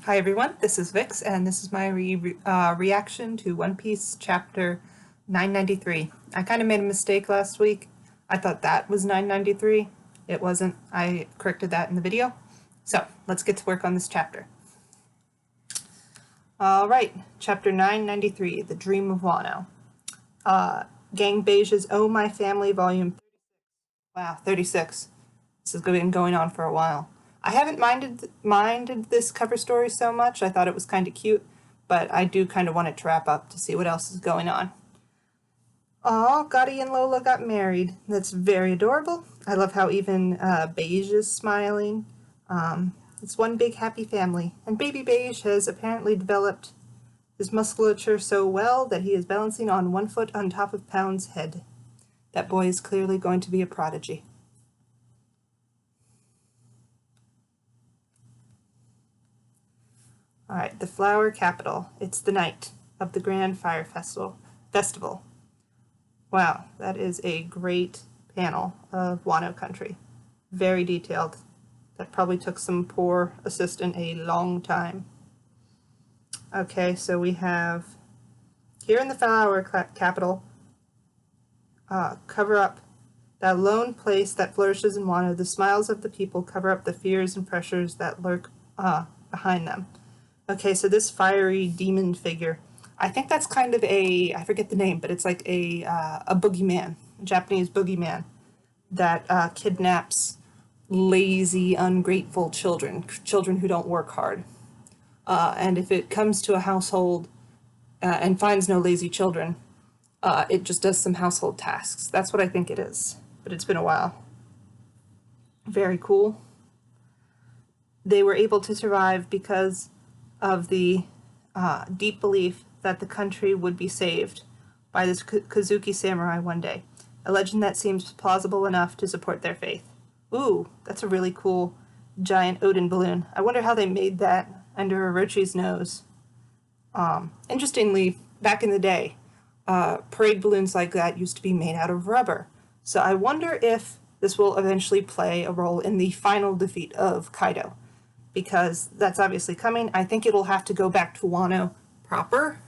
Hi everyone, this is Vix, and this is my reaction to One Piece chapter 993. I kind of made a mistake last week. I thought that was 993. It wasn't. I corrected that in the video. So, let's get to work on this chapter. Alright, chapter 993, The Dream of Wano. Gang Beige's Oh My Family, volume 36. Wow, 36. This has been going on for a while. I haven't minded this cover story so much. I thought it was kind of cute, but I do kind of want it to wrap up to see what else is going on. Aw, Gotti and Lola got married. That's very adorable. I love how even Beige is smiling. It's one big happy family, and baby Beige has apparently developed his musculature so well that he is balancing on 1 foot on top of Pound's head. That boy is clearly going to be a prodigy. Alright, the Flower Capital. It's the night of the Grand Fire Festival. Wow, that is a great panel of Wano country. Very detailed. That probably took some poor assistant a long time. Okay, so we have here in the Flower Capital, cover up that lone place that flourishes in Wano. The smiles of the people cover up the fears and pressures that lurk behind them. Okay, so this fiery demon figure, I think that's kind of a, I forget the name, but it's like a boogeyman, a Japanese boogeyman that kidnaps lazy, ungrateful children who don't work hard. And if it comes to a household and finds no lazy children, it just does some household tasks. That's what I think it is, but it's been a while. Very cool. They were able to survive because of the deep belief that the country would be saved by this Kozuki samurai one day, a legend that seems plausible enough to support their faith. Ooh, that's a really cool giant Odin balloon. I wonder how they made that under Orochi's nose. Interestingly, back in the day, parade balloons like that used to be made out of rubber. So I wonder if this will eventually play a role in the final defeat of Kaido, because that's obviously coming. I think it'll have to go back to Wano proper,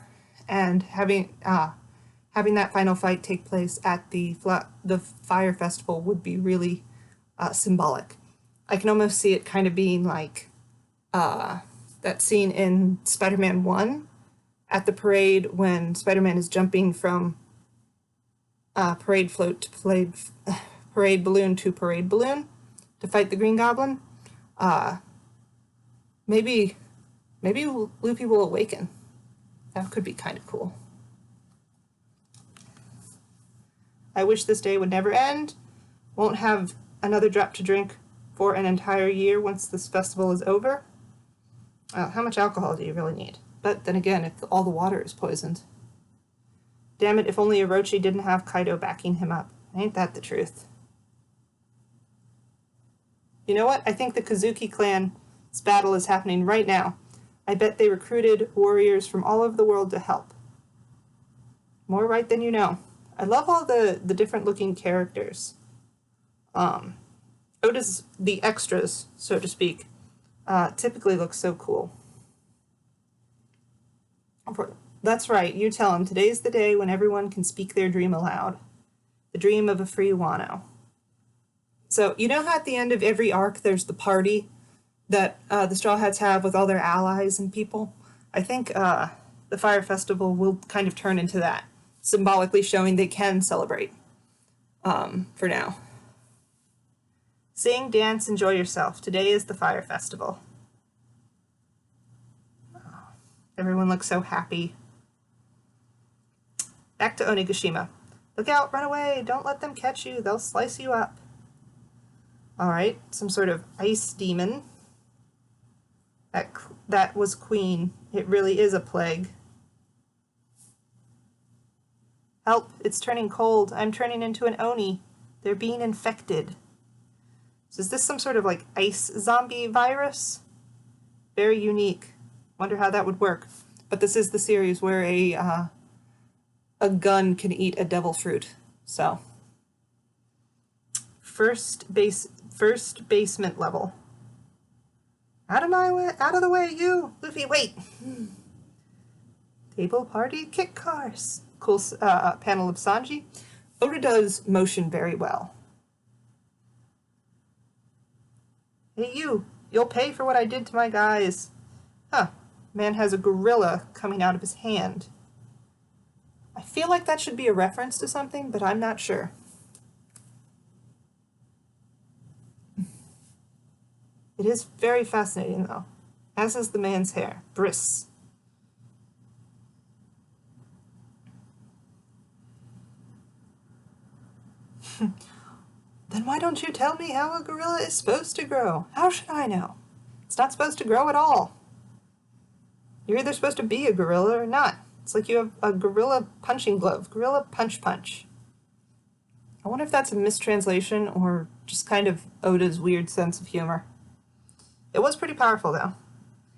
and having that final fight take place at the Fire Festival would be really symbolic. I can almost see it kind of being like that scene in Spider-Man 1 at the parade when Spider-Man is jumping from parade float to parade balloon to parade balloon to fight the Green Goblin. Maybe Luffy will awaken. That could be kind of cool. I wish this day would never end. Won't have another drop to drink for an entire year once this festival is over. How much alcohol do you really need? But then again, if all the water is poisoned. Damn it, if only Orochi didn't have Kaido backing him up. Ain't that the truth? You know what? I think the Kozuki clan's battle is happening right now. I bet they recruited warriors from all over the world to help. More right than you know. I love all the different looking characters. Oda's, the extras, so to speak, typically look so cool. That's right, you tell him. Today's the day when everyone can speak their dream aloud. The dream of a free Wano. So, you know how at the end of every arc there's the party that the Straw Hats have with all their allies and people? I think the Fire Festival will kind of turn into that, symbolically showing they can celebrate for now. Sing, dance, enjoy yourself. Today is the Fire Festival. Oh, everyone looks so happy. Back to Onigashima. Look out, run away, don't let them catch you, they'll slice you up. Alright, some sort of ice demon. That was Queen. It really is a plague. Help, it's turning cold. I'm turning into an Oni. They're being infected. So is this some sort of like ice zombie virus? Very unique. Wonder how that would work. But this is the series where a gun can eat a devil fruit. So first basement level. Out of my way, out of the way, you! Luffy, wait! Table party kick cars. Cool panel of Sanji. Oda does motion very well. Hey you, you'll pay for what I did to my guys. Huh, man has a gorilla coming out of his hand. I feel like that should be a reference to something, but I'm not sure. It is very fascinating though, as is the man's hair. Briss. Then why don't you tell me how a gorilla is supposed to grow? How should I know? It's not supposed to grow at all. You're either supposed to be a gorilla or not. It's like you have a gorilla punching glove. Gorilla punch punch. I wonder if that's a mistranslation or just kind of Oda's weird sense of humor. It was pretty powerful though.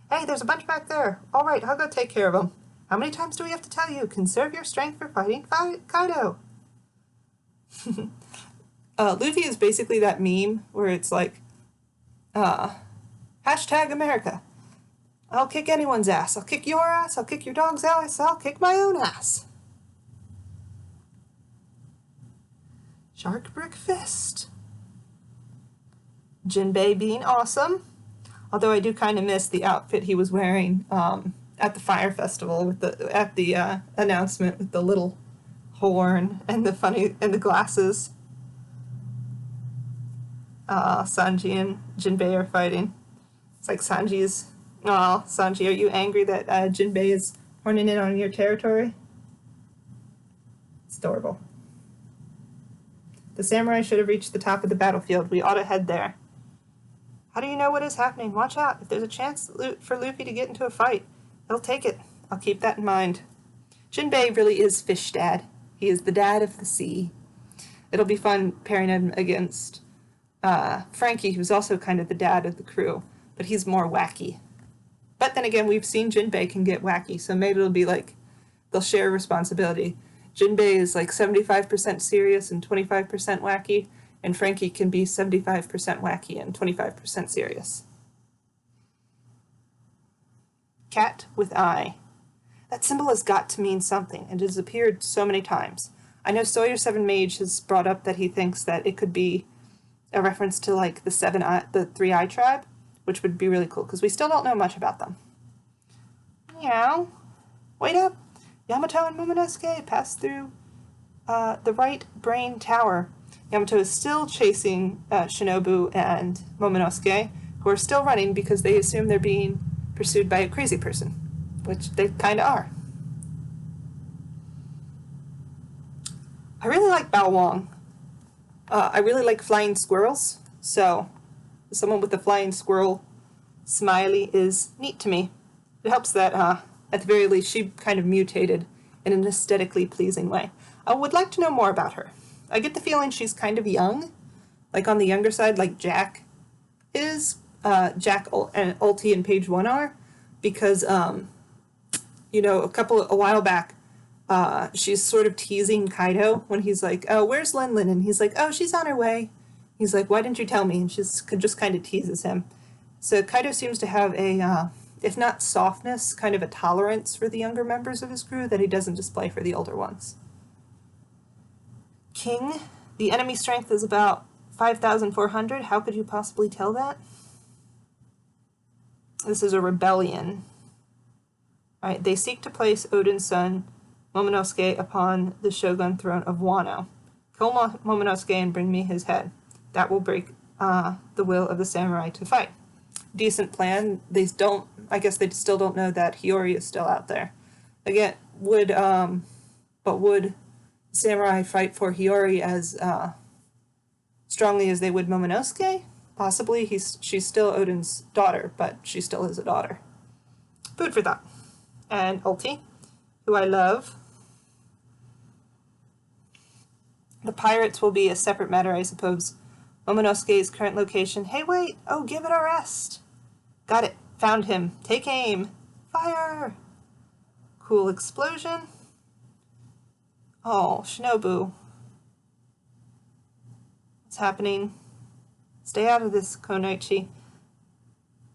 Hey, there's a bunch back there. All right, I'll go take care of them. How many times do we have to tell you? Conserve your strength for fighting Kaido. Luffy is basically that meme where it's like, hashtag America. I'll kick anyone's ass. I'll kick your ass. I'll kick your dog's ass. I'll kick my own ass. Shark breakfast. Jinbei being awesome. Although I do kind of miss the outfit he was wearing at the Fire Festival with the announcement with the little horn and the glasses. Sanji and Jinbei are fighting. It's like Sanji, are you angry that Jinbei is horning in on your territory? It's adorable. The samurai should have reached the top of the battlefield. We ought to head there. How do you know what is happening? Watch out. If there's a chance for Luffy to get into a fight, he'll take it. I'll keep that in mind. Jinbei really is Fish Dad. He is the dad of the sea. It'll be fun pairing him against Frankie, who's also kind of the dad of the crew, but he's more wacky. But then again, we've seen Jinbei can get wacky, so maybe it'll be like they'll share responsibility. Jinbei is like 75% serious and 25% wacky, and Frankie can be 75% wacky and 25% serious. Cat with eye. That symbol has got to mean something, and it has appeared so many times. I know Sawyer Seven Mage has brought up that he thinks that it could be a reference to like the Three Eye Tribe, which would be really cool, because we still don't know much about them. Meow. Wait up! Yamato and Momonosuke pass through the right brain tower. Yamato is still chasing Shinobu and Momonosuke, who are still running because they assume they're being pursued by a crazy person, which they kind of are. I really like Bao Wang. I really like flying squirrels, so someone with a flying squirrel smiley is neat to me. It helps that, at the very least, she kind of mutated in an aesthetically pleasing way. I would like to know more about her. I get the feeling she's kind of young, like on the younger side, like Jack is. Jack and Ulti and Page 1 are, because, a while back, she's sort of teasing Kaido when he's like, oh, where's Lin Lin? And he's like, oh, she's on her way. He's like, why didn't you tell me? And she's just kind of teases him. So Kaido seems to have a, if not softness, kind of a tolerance for the younger members of his crew that he doesn't display for the older ones. King, the enemy strength is about 5,400. How could you possibly tell that? This is a rebellion. All right, they seek to place Odin's son, Momonosuke, upon the shogun throne of Wano. Kill Momonosuke and bring me his head. That will break the will of the samurai to fight. Decent plan. I guess they still don't know that Hiyori is still out there. Again, would samurai fight for Hiyori as strongly as they would Momonosuke? Possibly. She's still Odin's daughter, but she still is a daughter. Food for thought. And Ulti, who I love. The pirates will be a separate matter, I suppose. Momonosuke's current location. Hey, wait! Oh, give it a rest! Got it. Found him. Take aim. Fire! Cool explosion. Oh, Shinobu. What's happening? Stay out of this, Konoichi.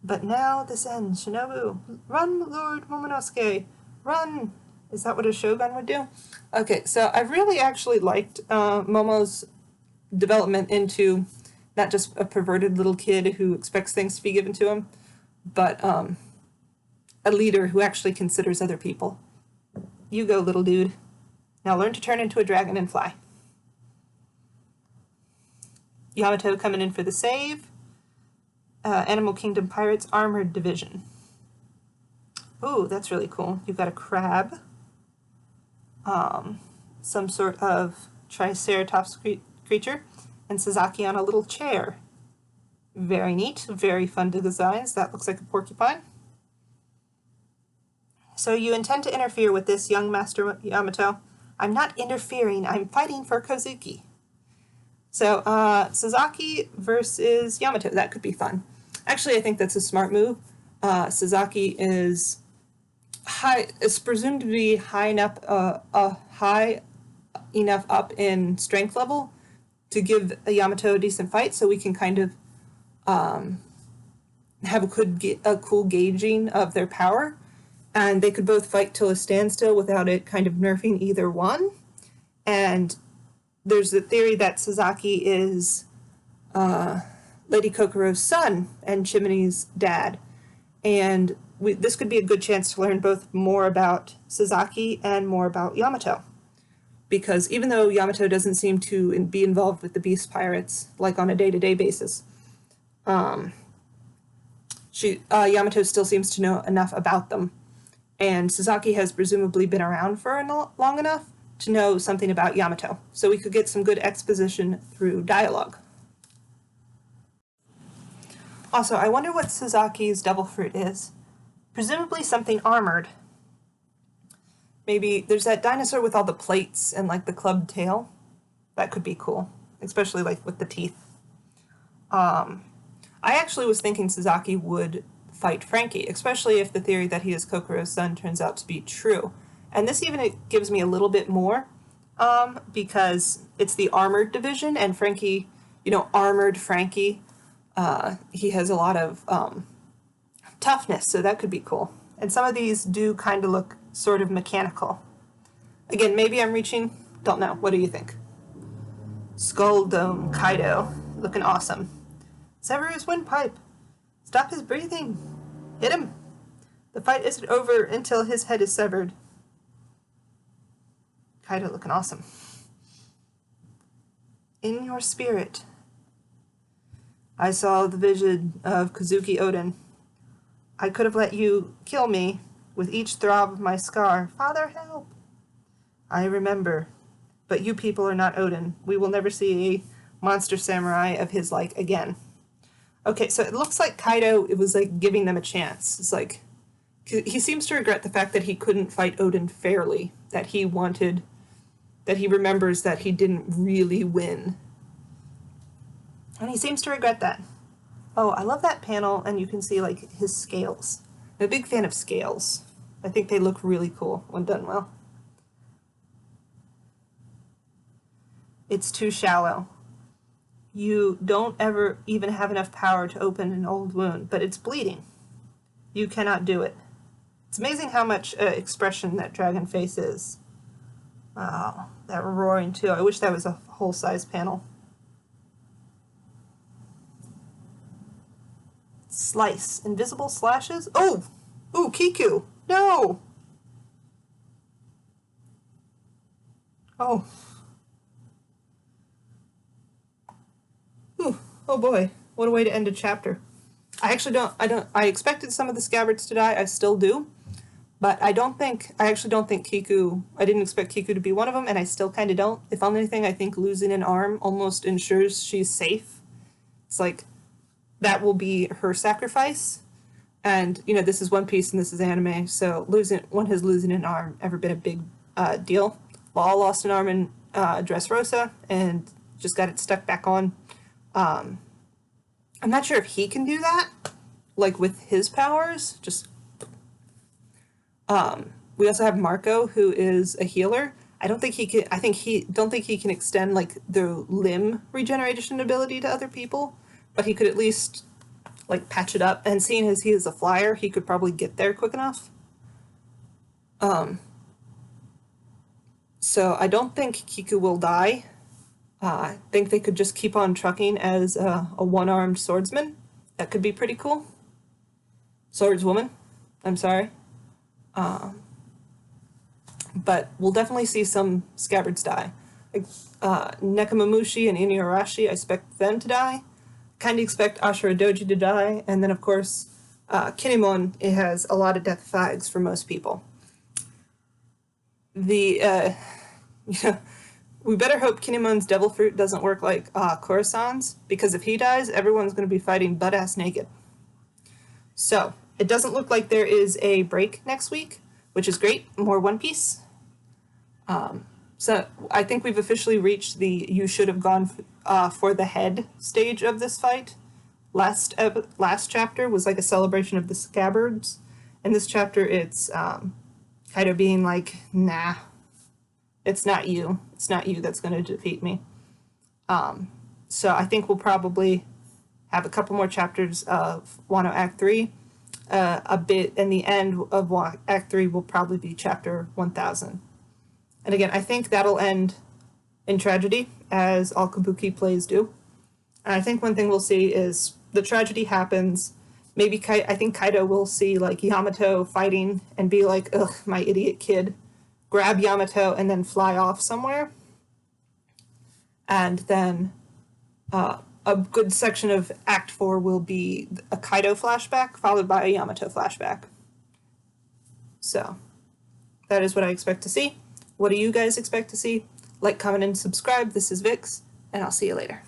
But now this ends. Shinobu, run, Lord Momonosuke, run! Is that what a shogun would do? Okay, so I really actually liked Momo's development into not just a perverted little kid who expects things to be given to him, but a leader who actually considers other people. You go, little dude. Now learn to turn into a dragon and fly. Yamato coming in for the save. Animal Kingdom Pirates Armored Division. Ooh, that's really cool. You've got a crab. Some sort of Triceratops creature. And Sasaki on a little chair. Very neat. Very fun to designs. That looks like a porcupine. So you intend to interfere with this, young Master Yamato? I'm not interfering. I'm fighting for Kozuki. So, Sasaki versus Yamato. That could be fun. Actually, I think that's a smart move. Sasaki is presumed to be high enough up in strength level to give Yamato a decent fight, so we can kind of have a cool gauging of their power, and they could both fight till a standstill without it kind of nerfing either one. And there's the theory that Sasaki is Lady Kokoro's son and Chimney's dad, and this could be a good chance to learn both more about Sasaki and more about Yamato. Because even though Yamato doesn't seem to be involved with the Beast Pirates, like on a day-to-day basis, Yamato still seems to know enough about them. And Sasaki has presumably been around for long enough to know something about Yamato. So we could get some good exposition through dialogue. Also, I wonder what Sasaki's devil fruit is. Presumably something armored. Maybe there's that dinosaur with all the plates and like the clubbed tail. That could be cool, especially like with the teeth. I actually was thinking Sasaki would fight Frankie, especially if the theory that he is Kokoro's son turns out to be true. And this even gives me a little bit more, because it's the armored division, and Frankie, armored Frankie, he has a lot of toughness, so that could be cool. And some of these do kind of look sort of mechanical. Again, maybe I'm reaching, don't know. What do you think? Skull Dome Kaido, looking awesome. Sever his windpipe. Stop his breathing. Hit him. The fight isn't over until his head is severed. Kaido looking awesome. In your spirit. I saw the vision of Kozuki Oden. I could have let you kill me with each throb of my scar. Father, help! I remember. But you people are not Oden. We will never see a monster samurai of his like again. Okay, so it looks like Kaido, it was like giving them a chance. It's like, he seems to regret the fact that he couldn't fight Oden fairly, that he remembers that he didn't really win. And he seems to regret that. Oh, I love that panel, and you can see like his scales. I'm a big fan of scales. I think they look really cool when done well. It's too shallow. You don't ever even have enough power to open an old wound, but it's bleeding. You cannot do it. It's amazing how much expression that dragon face is. Wow, that roaring too. I wish that was a whole size panel. Slice. Invisible slashes? Oh! Ooh, Kiku! No! Oh. Ooh, oh boy. What a way to end a chapter. I expected some of the scabbards to die. I still do. But I actually don't think Kiku, I didn't expect Kiku to be one of them, and I still kind of don't. If anything, I think losing an arm almost ensures she's safe. It's like, that will be her sacrifice. And, this is One Piece and this is anime, so losing an arm ever been a big deal. Law lost an arm in Dressrosa and just got it stuck back on. I'm not sure if he can do that, like with his powers. We also have Marco, who is a healer. I don't think he can. Don't think he can extend like the limb regeneration ability to other people, but he could at least like patch it up. And seeing as he is a flyer, he could probably get there quick enough. So I don't think Kiku will die. I think they could just keep on trucking as a one-armed swordsman. That could be pretty cool. Swordswoman, I'm sorry. But we'll definitely see some scabbards die. Like, Nekomamushi and Inuyarashi, I expect them to die. Kind of expect Ashura Doji to die. And then, of course, Kinemon, it has a lot of death flags for most people. We better hope Kinemon's devil fruit doesn't work like Khorasan's, because if he dies, everyone's going to be fighting butt-ass naked. So, it doesn't look like there is a break next week, which is great. More One Piece. So, I think we've officially reached the you should have gone for the head stage of this fight. Last chapter was like a celebration of the scabbards. In this chapter, it's Kaido being like, nah, it's not you. It's not you that's going to defeat me. So I think we'll probably have a couple more chapters of Wano Act 3. A bit, and the end of Act 3 will probably be chapter 1000. And again, I think that'll end in tragedy, as all Kabuki plays do. And I think one thing we'll see is the tragedy happens. Maybe I think Kaido will see like Yamato fighting and be like, ugh, my idiot kid. Grab Yamato and then fly off somewhere. And then a good section of Act 4 will be a Kaido flashback, followed by a Yamato flashback. So, that is what I expect to see. What do you guys expect to see? Like, comment, and subscribe. This is Vix, and I'll see you later.